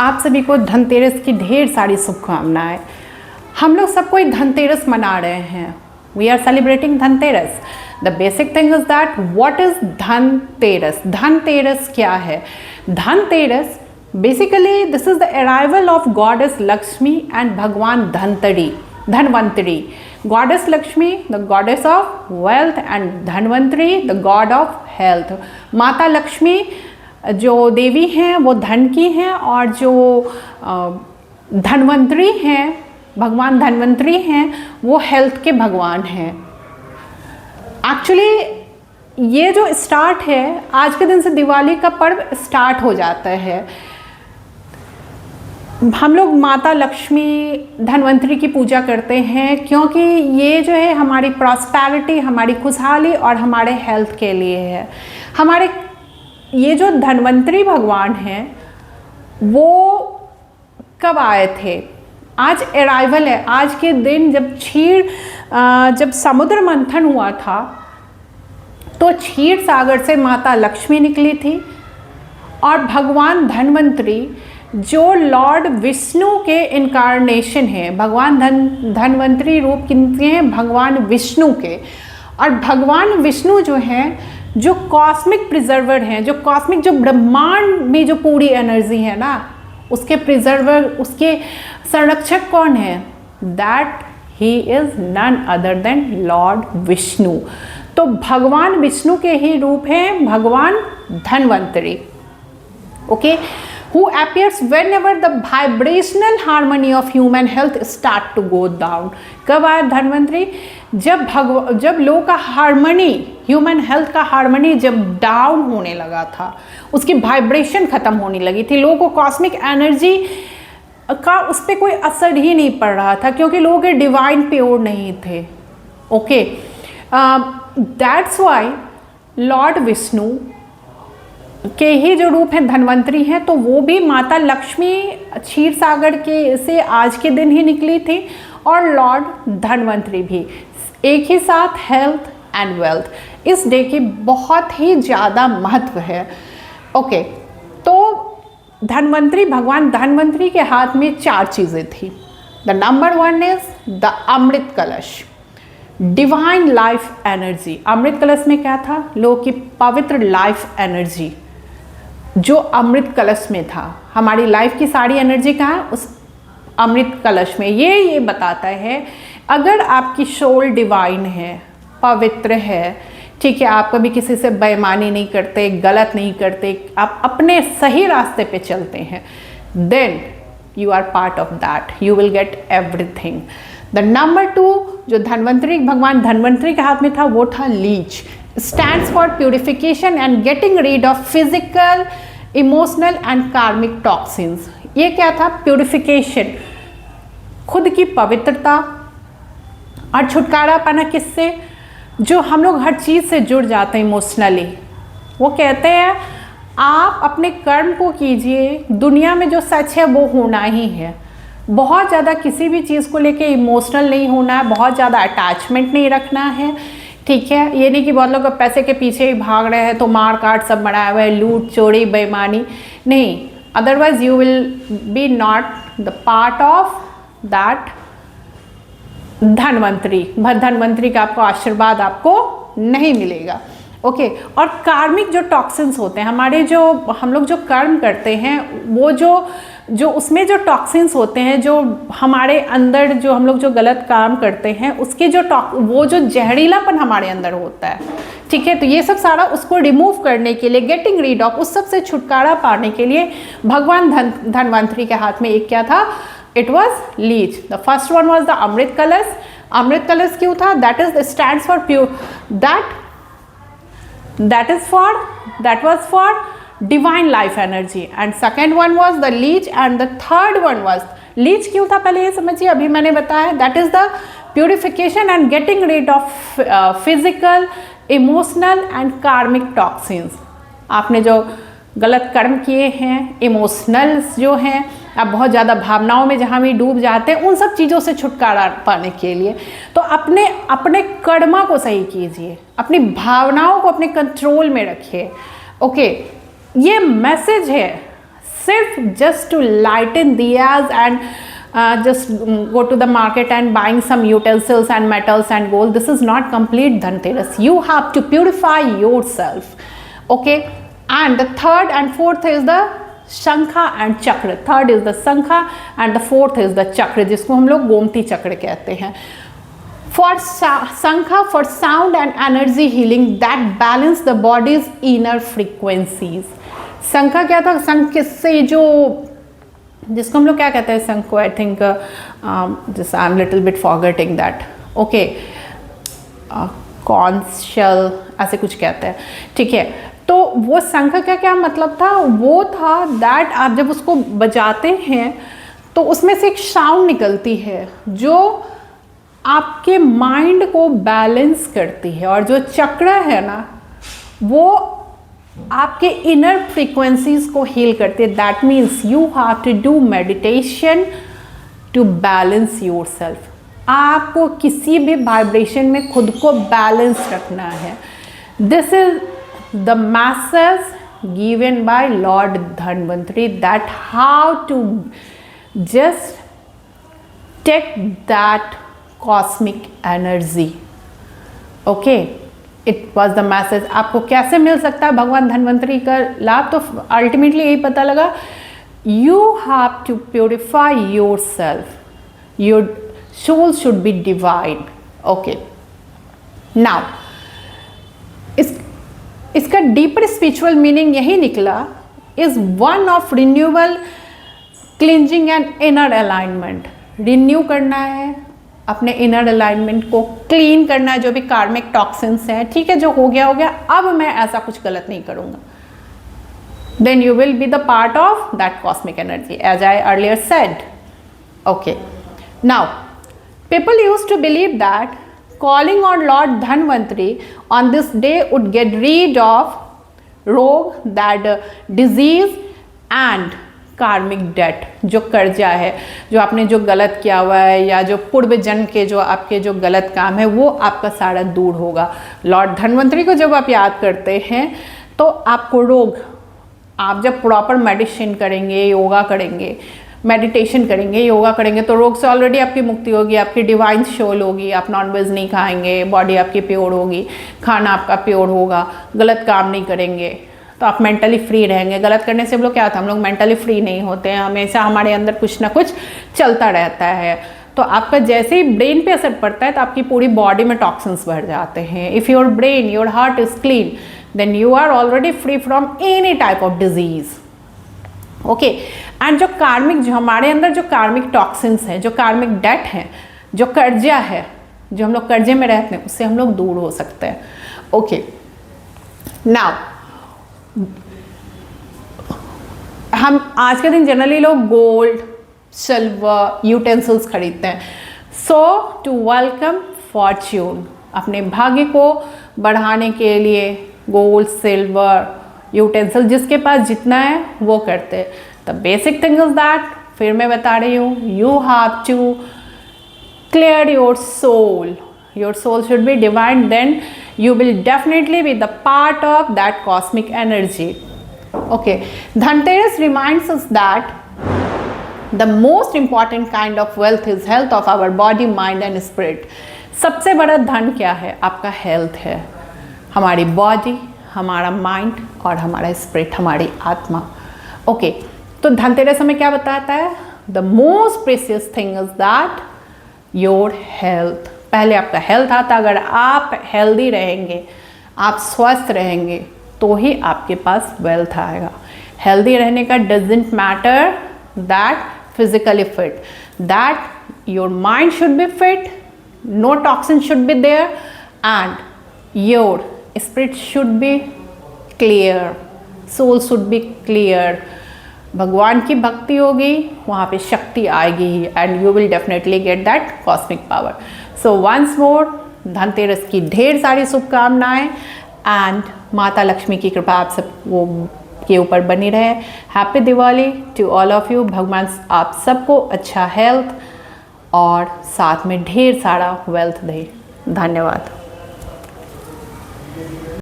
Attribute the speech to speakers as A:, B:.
A: आप सभी को धनतेरस की ढेर सारी शुभकामनाएं। हम लोग सब कोई धनतेरस मना रहे हैं। We are celebrating Dhanteras. The basic thing is that what is Dhanteras. Dhanteras क्या है? Dhanteras basically this is the arrival of goddess Lakshmi and भगवान Dhanvantari. Goddess Lakshmi the goddess of wealth and Dhanvantari the god of health. माता लक्ष्मी जो देवी हैं वो धन की हैं, और जो धनवंतरी हैं, भगवान धनवंतरी हैं, वो हेल्थ के भगवान हैं। एक्चुअली ये जो स्टार्ट है, आज के दिन से दिवाली का पर्व स्टार्ट हो जाता है। हम लोग माता लक्ष्मी धनवंतरी की पूजा करते हैं, क्योंकि ये जो है हमारी प्रॉस्पेरिटी, हमारी खुशहाली और हमारे हेल्थ के लिए है। हमारे ये जो धनवंतरी भगवान हैं वो कब आए थे? आज अराइवल है। आज के दिन जब समुद्र मंथन हुआ था तो क्षीर सागर से माता लक्ष्मी निकली थी, और भगवान धनवंतरी जो लॉर्ड विष्णु के इनकारनेशन हैं, भगवान धनवंतरी रूप किनके हैं? भगवान विष्णु के। और भगवान विष्णु जो हैं, जो कॉस्मिक प्रिजर्वर हैं, जो कॉस्मिक, जो ब्रह्मांड में जो पूरी एनर्जी है ना, उसके प्रिजर्वर, उसके संरक्षक कौन है? That he is none other than Lord Vishnu. तो भगवान विष्णु के ही रूप हैं भगवान Dhanvantari. Okay, who appears whenever the vibrational harmony of human health start to go down। कब आया धनवंतरी? जब लोगों का हार्मनी, ह्यूमन हेल्थ का हार्मनी जब डाउन होने लगा था, उसकी वाइब्रेशन खत्म होने लगी थी, लोगों को कॉस्मिक एनर्जी का उस पर कोई असर ही नहीं पड़ रहा था, क्योंकि लोगों के डिवाइन प्योर नहीं थे। Okay, that's why lord Vishnu के ही जो रूप हैं धनवंतरी हैं, तो वो भी माता लक्ष्मी क्षीर सागर के से आज के दिन ही निकली थी, और लॉर्ड धनवंतरी भी एक ही साथ। हेल्थ एंड वेल्थ इस डे की बहुत ही ज़्यादा महत्व है। ओके, तो धनवंतरी, भगवान धनवंतरी के हाथ में 4 चीज़ें थी। The number 1 is the amrit कलश, डिवाइन लाइफ एनर्जी। अमृत कलश में क्या था? लोगों की पवित्र लाइफ एनर्जी जो अमृत कलश में था। हमारी लाइफ की सारी एनर्जी कहाँ है? उस अमृत कलश में। ये बताता है, अगर आपकी सोल डिवाइन है, पवित्र है, ठीक है, आप कभी किसी से बेईमानी नहीं करते, गलत नहीं करते, आप अपने सही रास्ते पे चलते हैं, then you are part of that, you will get everything. The number 2 जो धनवंतरी, भगवान धनवंतरी के हाथ में था, वो था Leach. stands for purification and getting rid of physical, emotional and karmic toxins। ये क्या था? प्यूरिफिकेशन, खुद की पवित्रता और छुटकारा पाना। किससे? जो हम लोग हर चीज़ से जुड़ जाते हैं इमोशनली। वो कहते हैं आप अपने कर्म को कीजिए, दुनिया में जो सच है वो होना ही है। बहुत ज़्यादा किसी भी चीज़ को लेके इमोशनल नहीं होना है, बहुत ज़्यादा अटैचमेंट नहीं रखना है, ठीक है। ये नहीं कि बहुत लोग पैसे के पीछे ही भाग रहे हैं तो मार काट सब बढ़ाया हुआ है, लूट चोरी बेईमानी नहीं। Otherwise you will B not the part of that Dhanvantari. Dhanvantari का आपको आशीर्वाद आपको नहीं मिलेगा। ओके, और कार्मिक जो टॉक्सिन्स होते हैं हमारे, जो हम लोग जो कर्म करते हैं, वो जो उसमें जो टॉक्सिन्स होते हैं, जो हमारे अंदर जो हम लोग जो गलत काम करते हैं, उसके वो जो जहरीलापन हमारे अंदर होता है, ठीक है। तो ये सब सारा उसको रिमूव करने के लिए, गेटिंग रीड ऑफ, उस सब से छुटकारा पाने के लिए भगवान धनवंतरी के हाथ में एक क्या था? It was leech. The first one was the amrit kalash. अमृत कलश क्यों था? That is stands for pure, that was for divine life energy, and second one was the leech, and the third one was leech क्यों था? पहले ये समझिए, अभी मैंने बताया। that is the purification and getting rid of physical, emotional and karmic toxins। आपने जो गलत कर्म किए हैं, इमोशनल्स जो हैं, आप बहुत ज़्यादा भावनाओं में जहाँ भी डूब जाते हैं, उन सब चीज़ों से छुटकारा पाने के लिए तो अपने कर्मा को सही कीजिए, अपनी भावनाओं को अपने कंट्रोल में रखिए। ओके, ये मैसेज है सिर्फ just to lighten diyas and just go to the market and buying some utensils and metals and gold. This is not complete Dhanteras. You have to purify yourself. Okay, and the third and fourth is the शंखा and चक्र. Third is the शंखा and the fourth is the चक्र, जिसको हम लोग गोमती चक्र कहते हैं. For शंखा, for sound and energy healing that balance the body's inner frequencies. शंखा क्या था? शंख से जो, जिसको हम लोग क्या कहते हैं शंख को, I think just I am little bit forgetting that. Okay, conch shell ऐसे कुछ कहते हैं, ठीक है. तो वो शंख का क्या मतलब था? वो था दैट आप जब उसको बजाते हैं तो उसमें से एक साउंड निकलती है जो आपके माइंड को बैलेंस करती है, और जो चक्र है ना वो आपके इनर फ्रीक्वेंसीज को हील करते हैं. That means you have to do meditation to balance yourself. आपको किसी भी वाइब्रेशन में खुद को बैलेंस रखना है. This is the message given by Lord Dhanvantari that how to just take that cosmic energy. Okay, it was the message. आपको कैसे मिल सकता है भगवान धन्वंतरी का लाभ? तो अल्टीमेटली यही पता लगा, you have to purify yourself, your soul should be divine. Okay, now इसका डीपर स्पिरिचुअल मीनिंग यही निकला, is one of renewal, cleansing and inner alignment. Renew करना है, अपने इनर अलाइनमेंट को क्लीन करना है, जो भी कार्मिक टॉक्सिन्स हैं. ठीक है, जो हो गया हो गया, अब मैं ऐसा कुछ गलत नहीं करूँगा. Then you will be the part of that cosmic energy, as I earlier said. Okay, now people use to believe that calling on Lord Dhanvantari on this day would get rid of रोग, that disease and कार्मिक date, जो कर्जा है, जो आपने जो गलत किया हुआ है, या जो पूर्व जन्म के जो आपके जो गलत काम है, वो आपका सारा दूर होगा. लॉर्ड धन्वंतरी को जब आप याद करते हैं तो आपको रोग, आप जब प्रॉपर मेडिसिन करेंगे, योगा करेंगे, मेडिटेशन करेंगे, योगा करेंगे, तो रोग से ऑलरेडी आपकी मुक्ति होगी. आपकी डिवाइन सोल होगी, आप नॉनवेज नहीं खाएंगे, बॉडी आपकी प्योर होगी, खाना आपका प्योर होगा, गलत काम नहीं करेंगे, तो आप मेंटली फ्री रहेंगे. गलत करने से हम लोग क्या होता है, हम लोग मेंटली फ्री नहीं होते हैं, हमेशा हमारे अंदर कुछ ना कुछ चलता रहता है. तो आपका जैसे ही ब्रेन पे असर पड़ता है तो आपकी पूरी बॉडी में टॉक्सिन्स बढ़ जाते हैं. If your brain, your heart is clean, then you are already free from any type of disease. Okay, and जो कार्मिक, जो हमारे अंदर जो कार्मिक टॉक्सिन्स हैं, जो कार्मिक डेट हैं, जो कर्जा है, जो हम लोग कर्जे में रहते हैं, उससे हम लोग दूर हो सकते हैं. ओके, नाउ हम आज के दिन जनरली लोग गोल्ड, सिल्वर, यूटेंसिल्स खरीदते हैं. सो टू वेलकम फॉर्च्यून, अपने भाग्य को बढ़ाने के लिए गोल्ड, सिल्वर, यूटेंसिल, जिसके पास जितना है वो करते हैं. The basic thing is that, फिर मैं बता रही हूँ, you have to clear your soul. Your soul should be divine, then you will definitely be the part of that cosmic energy. Okay, Dhanteras reminds us that the most important kind of wealth is health of our body, mind and spirit. सबसे बड़ा धन क्या है? आपका health है, हमारी body, हमारा mind और हमारा स्पिरिट, हमारी आत्मा. ओके, तो धनतेरस हमें क्या बताता है? The most precious thing is that your health. पहले आपका हेल्थ आता. अगर आप हेल्दी रहेंगे, आप स्वस्थ रहेंगे, तो ही आपके पास वेल्थ आएगा. हेल्दी रहने का doesn't matter that physically fit, that your mind should be fit, no toxin should be there, and your spirit should be clear, soul should be clear. भगवान की भक्ति होगी, वहाँ पे शक्ति आएगी, and you will definitely get that cosmic power. So once more, Dhanteras की ढेर सारी शुभकामनाएं, एंड माता लक्ष्मी की कृपा आप सब वो के ऊपर बनी रहे. Happy Diwali to all of you. भगवान आप सबको अच्छा हेल्थ और साथ में ढेर सारा वेल्थ दे. धन्यवाद.